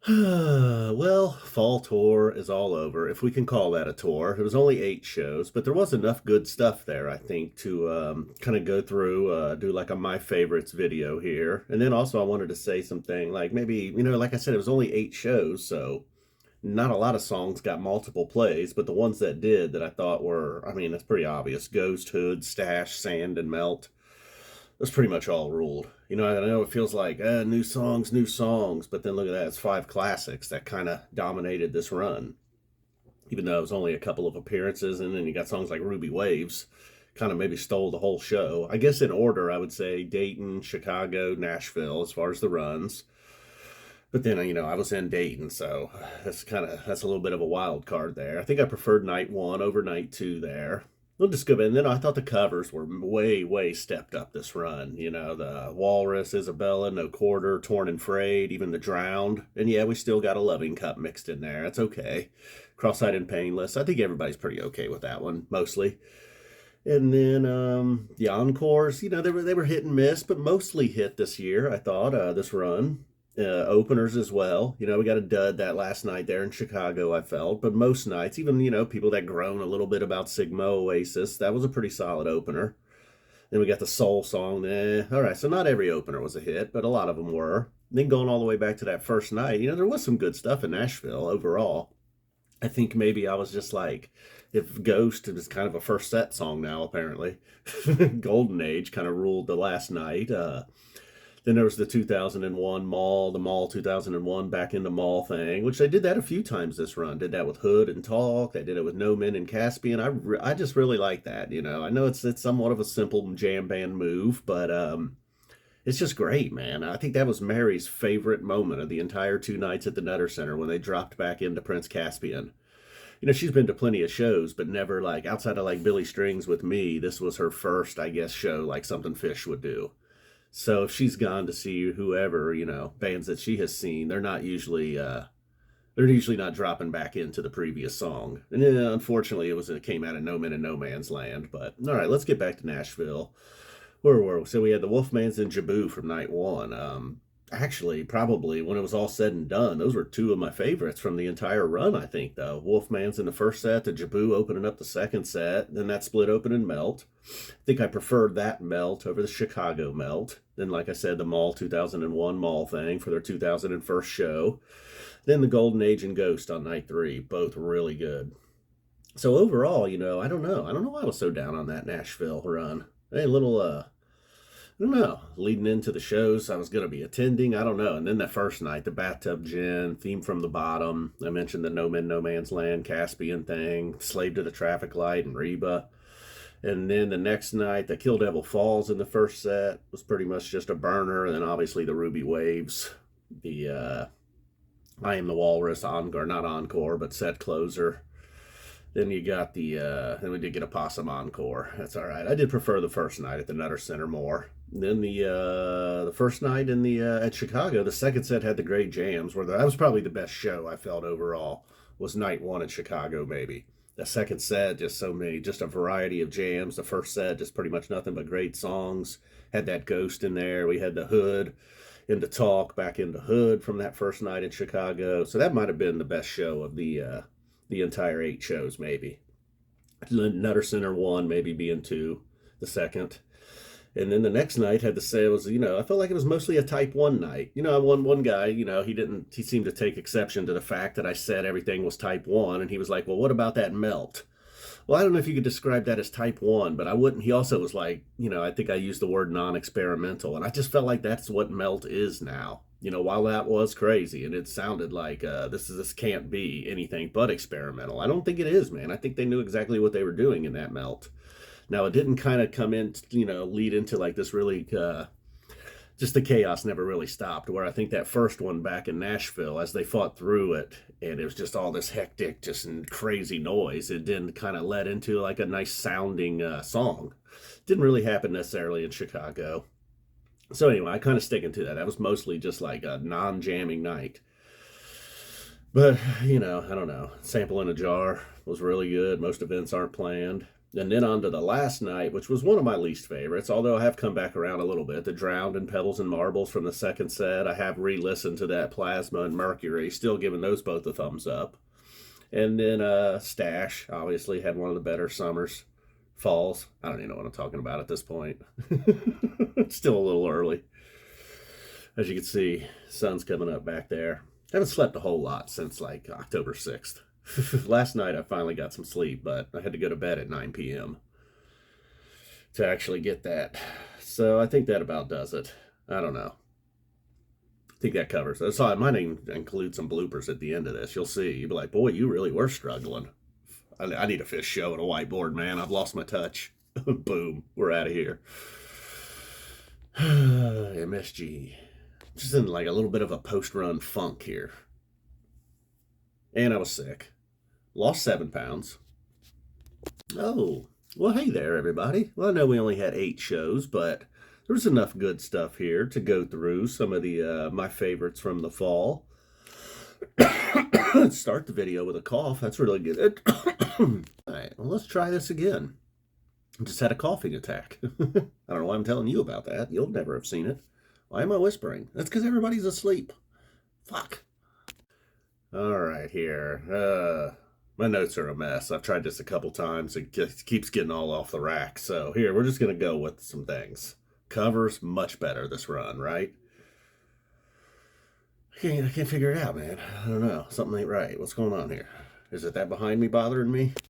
Well, fall tour is all over, if we can call that a tour. It was only 8 shows, but there was enough good stuff there, I think, to kind of go through, do like a my favorites video here. And then also, I wanted to say something like maybe, like I said, it was only 8 shows, so not a lot of songs got multiple plays, but the ones that did that I thought were, I mean, that's pretty obvious: Ghost, Hood, Stash, Sand, and Melt. That's pretty much all ruled. I know it feels like new songs, but then look at that, it's 5 classics that kind of dominated this run. Even though it was only a couple of appearances, and then you got songs like Ruby Waves, kind of maybe stole the whole show. I guess in order, I would say Dayton, Chicago, Nashville as far as the runs. But then, I was in Dayton, so that's a little bit of a wild card there. I think I preferred night one over night two there. We'll just go. And then I thought the covers were way, way stepped up this run. The Walrus, Isabella, No Quarter, Torn and Frayed, even the Drowned. And yeah, we still got a Loving Cup mixed in there. That's okay. Cross-eyed and Painless. I think everybody's pretty okay with that one, mostly. And then the encores, they were hit and miss, but mostly hit this year, I thought, this run. Openers as well. We got a dud that last night there in Chicago, I felt. But most nights, even, people that groan a little bit about Sigma Oasis, that was a pretty solid opener. Then we got the Soul song. All right, so not every opener was a hit, but a lot of them were. Then going all the way back to that first night, there was some good stuff in Nashville overall. I think maybe I was just like, if Ghost is kind of a first set song now, apparently. Golden Age kind of ruled the last night. Then there was the 2001 Mall, the Mall 2001 back into Mall thing, which they did that a few times this run. Did that with Hood and Talk. They did it with No Men and Caspian. I just really like that. I know it's somewhat of a simple jam band move, but it's just great, man. I think that was Mary's favorite moment of the entire 2 nights at the Nutter Center when they dropped back into Prince Caspian. She's been to plenty of shows, but never like outside of like Billy Strings with me. This was her first, I guess, show like something Phish would do. So if she's gone to see whoever, bands that she has seen, they're usually not dropping back into the previous song. And then, unfortunately, it came out of No Man and No Man's Land. But all right, let's get back to Nashville. Where were we? So we had the Wolfmans and Jabu from night one. Actually, probably when it was all said and done, those were two of my favorites from the entire run, I think, though. Wolfman's in the first set, the Jabu opening up the second set, then that split open and Melt. I think I preferred that Melt over the Chicago Melt. Then, like I said, the Mall 2001 Mall thing for their 2001 show. Then the Golden Age and Ghost on night three, both really good. So overall, I don't know. I don't know why I was so down on that Nashville run. Hey, a little I don't know. Leading into the shows I was going to be attending, I don't know. And then that first night, the Bathtub Gin, Theme from the Bottom. I mentioned the No Men, No Man's Land, Caspian thing, Slave to the Traffic Light, and Reba. And then the next night, the Kill Devil Falls in the first set was pretty much just a burner. And then obviously the Ruby Waves, the I Am the Walrus, encore, not encore, but set closer. Then you got then we did get a Possum encore. That's all right. I did prefer the first night at the Nutter Center more. And then the first night in the at Chicago, the second set had the great jams. That was probably the best show I felt overall. Was night one in Chicago, maybe. The second set, just a variety of jams. The first set, just pretty much nothing but great songs. Had that Ghost in there. We had the Hood into Talk, back into Hood from that first night in Chicago. So that might have been the best show of the entire 8 shows, maybe. Nutter Center 1, maybe being 2, the second. And then the next night had to say it was, I felt like it was mostly a type 1 night. One guy, he seemed to take exception to the fact that I said everything was type 1. And he was like, well, what about that Melt? Well, I don't know if you could describe that as type 1, but I wouldn't. He also was like, I think I used the word non-experimental. And I just felt like that's what Melt is now. While that was crazy and it sounded like this can't be anything but experimental, I don't think it is, man. I think they knew exactly what they were doing in that Melt. Now, it didn't kind of come in, lead into like this really, just the chaos never really stopped. Where I think that first one back in Nashville, as they fought through it, and it was just all this hectic, just crazy noise, it didn't kind of led into like a nice sounding song. Didn't really happen necessarily in Chicago. So anyway, I kind of sticking to that. That was mostly just like a non-jamming night. But, I don't know. Sample in a Jar was really good. Most events aren't planned. And then on to the last night, which was one of my least favorites, although I have come back around a little bit. The Drowned in Pebbles and Marbles from the second set. I have re-listened to that Plasma and Mercury, still giving those both a thumbs up. And then Stash, obviously, had one of the better summers. Falls. I don't even know what I'm talking about at this point. It's still a little early. As you can see, sun's coming up back there. Haven't slept a whole lot since like October 6th. Last night I finally got some sleep, but I had to go to bed at 9 p.m. to actually get that. So I think that about does it. I don't know. I think that covers it. So I might include some bloopers at the end of this. You'll see. You'll be like, boy, you really were struggling. I need a Phish show and a whiteboard, man. I've lost my touch. Boom. We're out of here. MSG. Just in like a little bit of a post-run funk here. And I was sick. Lost 7 pounds. Oh, well, hey there, everybody. Well, I know we only had 8 shows, but there was enough good stuff here to go through some of the my favorites from the fall. Start the video with a cough. That's really good. All right, well, let's try this again. I just had a coughing attack. I don't know why I'm telling you about that. You'll never have seen it. Why am I whispering? That's because everybody's asleep. Fuck. All right, here. My notes are a mess. I've tried this a couple times. It just keeps getting all off the rack. So here, we're just going to go with some things. Covers much better this run, right? I can't figure it out, man. I don't know. Something ain't right. What's going on here? Is it that behind me bothering me?